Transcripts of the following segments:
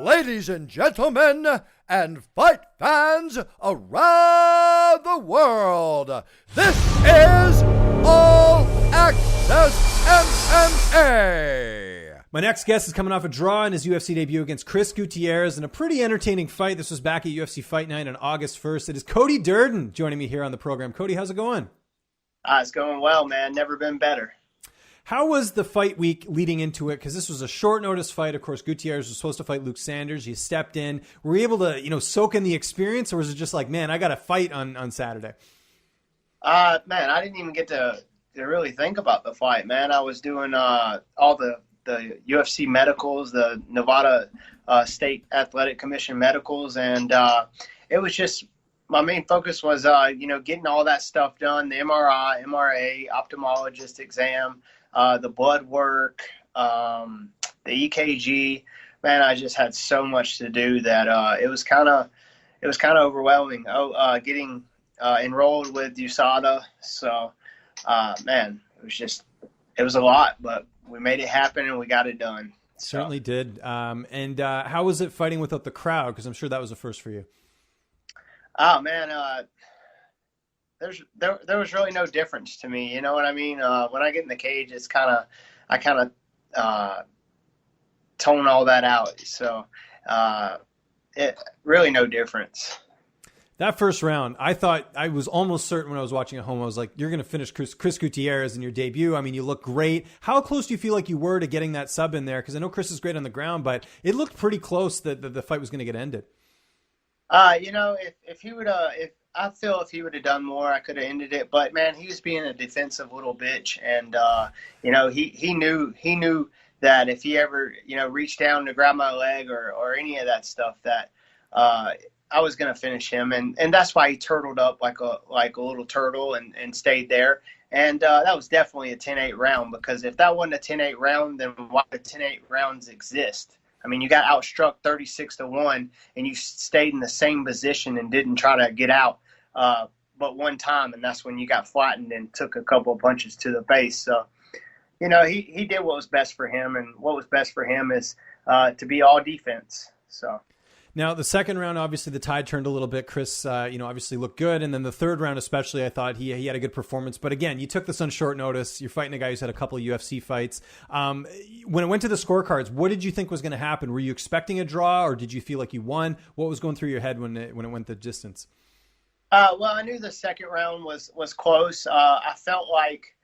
Ladies and gentlemen, and fight fans around the world, this is All Access MMA. My next guest is coming off a draw in his UFC debut against Chris Gutierrez in a pretty entertaining fight. This was back at UFC Fight Night on August 1st. It is Cody Durden joining me here on the program. Cody, how's it going? It's going well, man. Never been better. How was the fight week leading into it? Because this was a short notice fight. Of course, Gutierrez was supposed to fight Luke Sanders. You stepped in. Were you able to, soak in the experience, or was it just like, man, I got to fight on Saturday? Man, I didn't even get to really think about the fight, man. I was doing all the UFC medicals, the Nevada State Athletic Commission medicals, and it was just my main focus was, getting all that stuff done, the MRI, MRA, ophthalmologist exam, the blood work, the EKG. Man, I just had so much to do that it was kind of overwhelming. Getting enrolled with USADA, so man, it was a lot, but we made it happen and we got it done. Certainly did. And how was it fighting without the crowd? Because I'm sure that was a first for you. Oh man, there was really no difference to me. You know what I mean? When I get in the cage, I kind of tone all that out. So it really no difference. That first round, I was almost certain when I was watching at home, I was like, you're going to finish Chris Gutierrez in your debut. I mean, you look great. How close do you feel like you were to getting that sub in there? Because I know Chris is great on the ground, but it looked pretty close that the fight was going to get ended. If he would if he would have done more, I could have ended it. But man, he was being a defensive little bitch, and he knew that if he ever reached down to grab my leg or any of that stuff, that I was going to finish him, and that's why he turtled up like a little turtle and stayed there. And that was definitely a 10-8 round, because if that wasn't a 10-8 round, then why do 10-8 rounds exist? I mean, you got outstruck 36-1, and you stayed in the same position and didn't try to get out but one time, and that's when you got flattened and took a couple of punches to the face. So, he did what was best for him, and what was best for him is to be all defense. So. Now, the second round, obviously, the tide turned a little bit. Chris, obviously looked good. And then the third round, especially, I thought he had a good performance. But again, you took this on short notice. You're fighting a guy who's had a couple of UFC fights. When it went to the scorecards, what did you think was going to happen? Were you expecting a draw, or did you feel like you won? What was going through your head when it went the distance? Well, I knew the second round was close. I felt like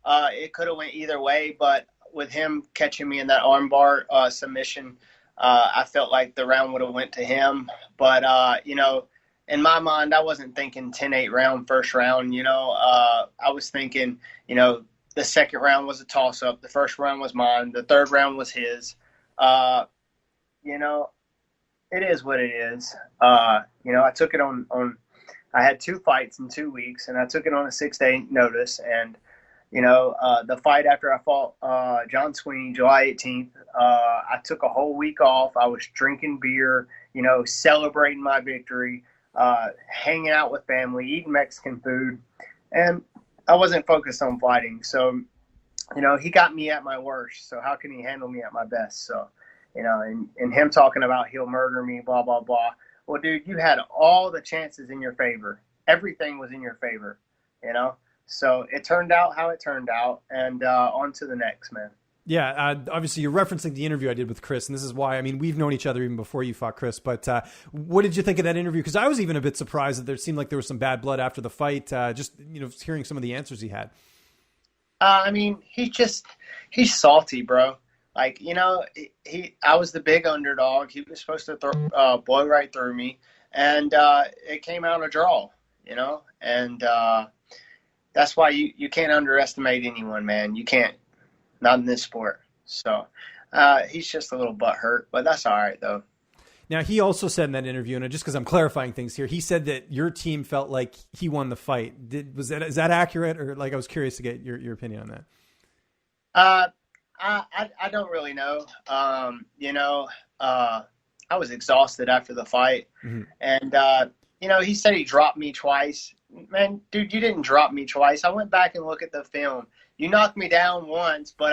it could have went either way, but with him catching me in that armbar submission, I felt like the round would have went to him. But, in my mind, I wasn't thinking 10-8 round, first round. I was thinking, the second round was a toss-up. The first round was mine. The third round was his. It is what it is. I took it on I had 2 fights in 2 weeks, and I took it on a 6-day notice. And, the fight after I fought John Sweeney, July 18th, I took a whole week off. I was drinking beer, celebrating my victory, hanging out with family, eating Mexican food, and I wasn't focused on fighting. So, he got me at my worst. So how can he handle me at my best? So, and him talking about he'll murder me, blah, blah, blah. Well, dude, you had all the chances in your favor. Everything was in your favor, So it turned out how it turned out, and on to the next, man. Yeah, obviously you're referencing the interview I did with Chris, and this is why, we've known each other even before you fought Chris, but what did you think of that interview? Because I was even a bit surprised that there seemed like there was some bad blood after the fight, just hearing some of the answers he had. He's salty, bro. Like, I was the big underdog. He was supposed to blow right through me, and it came out a draw, and that's why you can't underestimate anyone, man. You can't, not in this sport. So he's just a little butthurt, but that's all right, though. Now, he also said in that interview, and just because I'm clarifying things here, he said that your team felt like he won the fight. Is that accurate? Or I was curious to get your opinion on that. I don't really know. I was exhausted after the fight. Mm-hmm. And, he said he dropped me twice. Man, dude, you didn't drop me twice. I went back and looked at the film. You knocked me down once, but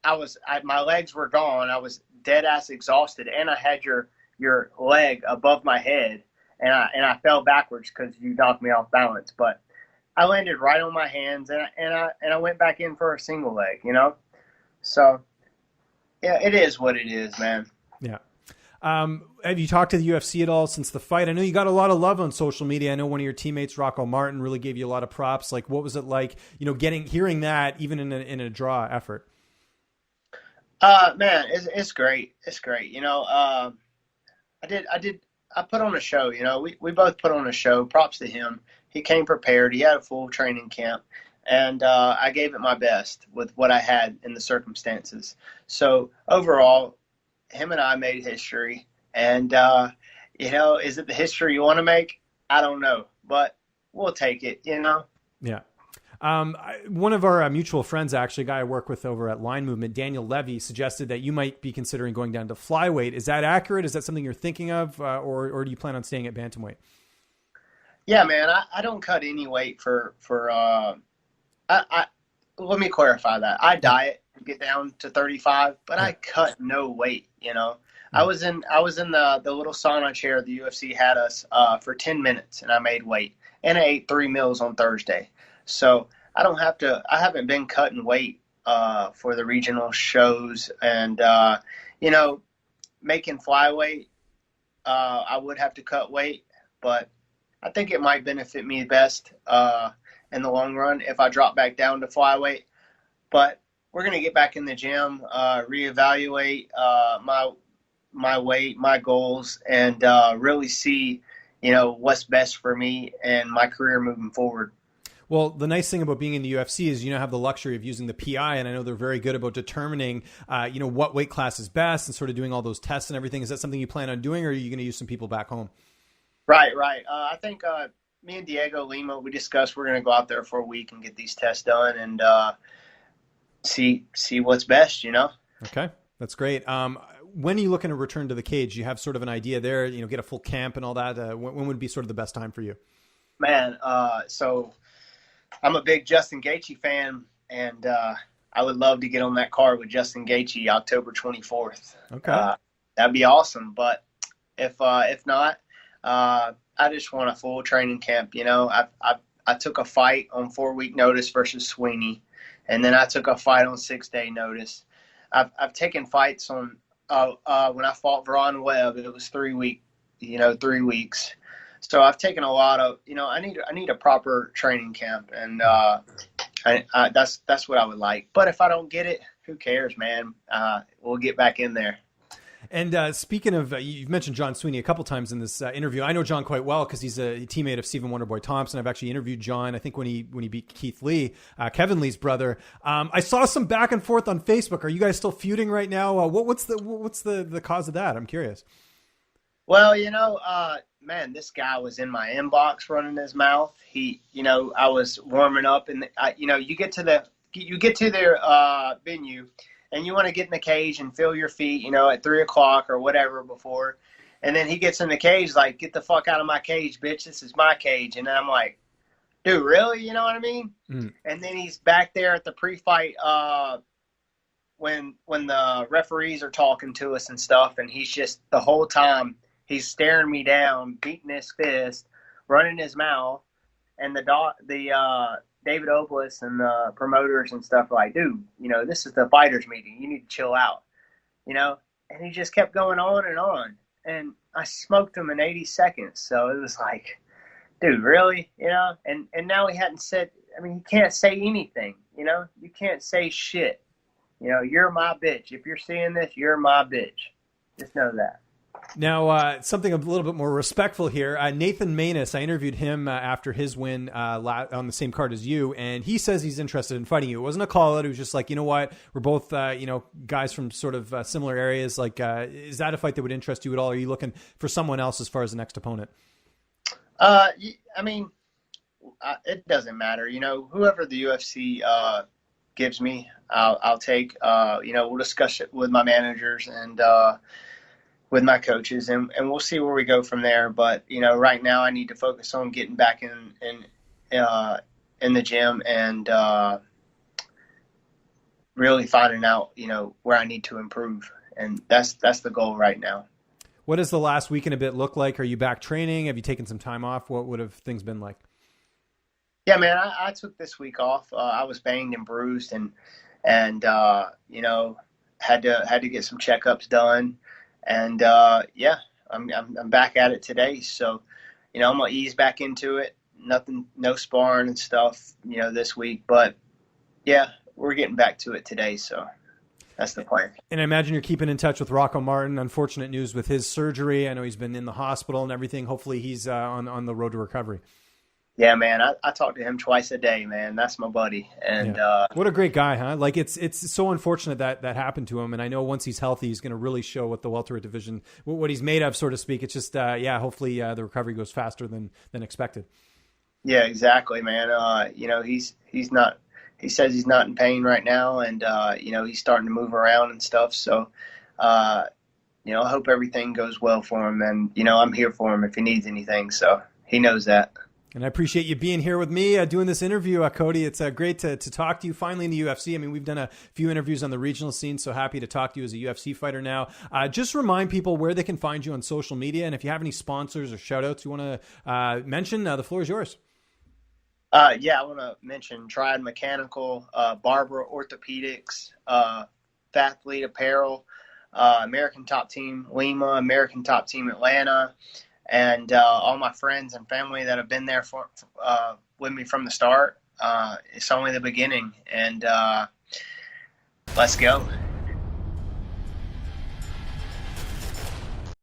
my legs were gone. I was dead ass exhausted, and I had your leg above my head, and I fell backwards because you knocked me off balance. But I landed right on my hands, and I went back in for a single leg, you know. So yeah, it is what it is, man. Yeah. Have you talked to the UFC at all since the fight? I know you got a lot of love on social media. I know one of your teammates, Rocco Martin, really gave you a lot of props. Like, what was it like, you know, hearing that even in a draw effort? Man, it's great. It's great. You know, I put on a show, you know, we both put on a show. Props to him. He came prepared. He had a full training camp, and I gave it my best with what I had in the circumstances. So overall, him and I made history, and you know, is it the history you want to make? I don't know, but we'll take it, you know? Yeah. One of our mutual friends, actually, a guy I work with over at Line Movement, Daniel Levy, suggested that you might be considering going down to flyweight. Is that accurate? Is that something you're thinking of, or do you plan on staying at bantamweight? Yeah, man, I don't cut any weight for let me clarify that. I diet to get down to 35, but I cut no weight, you know. I was in the little sauna chair the UFC had us for 10 minutes, and I made weight, and I ate 3 meals on Thursday. So I haven't been cutting weight for the regional shows, and you know, making flyweight, I would have to cut weight, but I think it might benefit me best in the long run if I drop back down to flyweight. But we're gonna get back in the gym, reevaluate my weight, my goals, and really see, you know, what's best for me and my career moving forward. Well, the nice thing about being in the UFC is you now have the luxury of using the PI, and I know they're very good about determining, you know, what weight class is best and sort of doing all those tests and everything. Is that something you plan on doing, or are you going to use some people back home? Right. I think me and Diego Lima, we discussed we're going to go out there for a week and get these tests done and see what's best, you know? Okay, that's great. When are you looking to return to the cage? Do you have sort of an idea there, you know, get a full camp and all that? When would be sort of the best time for you? Man, so I'm a big Justin Gaethje fan, and I would love to get on that card with Justin Gaethje October 24th. Okay. That'd be awesome. But if not, I just want a full training camp. You know, I took a fight on 4-week notice versus Sweeney, and then I took a fight on 6-day notice. I've taken fights on when I fought Veron Webb, it was 3 weeks. So I've taken a lot of, you know, I need a proper training camp, and that's what I would like. But if I don't get it, who cares, man? We'll get back in there. And speaking of, you've mentioned John Sweeney a couple times in this interview. I know John quite well because he's a teammate of Stephen Wonderboy Thompson. I've actually interviewed John, I think, when he beat Keith Lee, Kevin Lee's brother. I saw some back and forth on Facebook. Are you guys still feuding right now? What's the cause of that? I'm curious. Well, you know, man, this guy was in my inbox running his mouth. I was warming up, and you get to their venue, and you want to get in the cage and feel your feet, you know, at 3:00 or whatever before. And then he gets in the cage like, get the fuck out of my cage, bitch. This is my cage. And then I'm like, dude, really? You know what I mean? Mm. And then he's back there at the pre-fight when the referees are talking to us and stuff. And he's just the whole time he's staring me down, beating his fist, running his mouth. And the David Oblis and the promoters and stuff are like, dude, you know, this is the fighters meeting. You need to chill out, you know? And he just kept going on and on. And I smoked him in 80 seconds. So it was like, dude, really? You know? And now he hadn't said, I mean, he can't say anything, you know? You can't say shit. You know, you're my bitch. If you're seeing this, you're my bitch. Just know that. Now, something a little bit more respectful here. Nathan Maness, I interviewed him after his win on the same card as you, and he says he's interested in fighting you. It wasn't a call-out. It was just like, you know what? We're both, guys from sort of similar areas. Like, is that a fight that would interest you at all? Or are you looking for someone else as far as the next opponent? I mean, it doesn't matter. You know, whoever the UFC gives me, I'll take. We'll discuss it with my managers and with my coaches, and we'll see where we go from there. But, you know, right now I need to focus on getting back in the gym and really finding out, where I need to improve. And that's the goal right now. What does the last week and a bit look like? Are you back training? Have you taken some time off? What would have things been like? Yeah, man, I took this week off. I was banged and bruised and had to get some checkups done. And I'm back at it today. So, I'm going to ease back into it. No sparring and stuff, this week. But yeah, we're getting back to it today. So that's the plan. And I imagine you're keeping in touch with Rocco Martin. Unfortunate news with his surgery. I know he's been in the hospital and everything. Hopefully he's on the road to recovery. Yeah, man, I talk to him twice a day, man. That's my buddy. And what a great guy, huh? Like it's so unfortunate that happened to him. And I know once he's healthy, he's going to really show what the welterweight division, what he's made of, so to speak. It's just, hopefully the recovery goes faster than expected. Yeah, exactly, man. He's not, he says he's not in pain right now. And, he's starting to move around and stuff. So, I hope everything goes well for him. And, I'm here for him if he needs anything. So he knows that. And I appreciate you being here with me, doing this interview, Cody. It's great to talk to you finally in the UFC. I mean, we've done a few interviews on the regional scene, so happy to talk to you as a UFC fighter now. Just remind people where they can find you on social media, and if you have any sponsors or shout-outs you want to mention, the floor is yours. I want to mention Triad Mechanical, Barbara Orthopedics, Fathlete Apparel, American Top Team Lima, American Top Team Atlanta, and all my friends and family that have been there with me from the start. It's only the beginning, and let's go.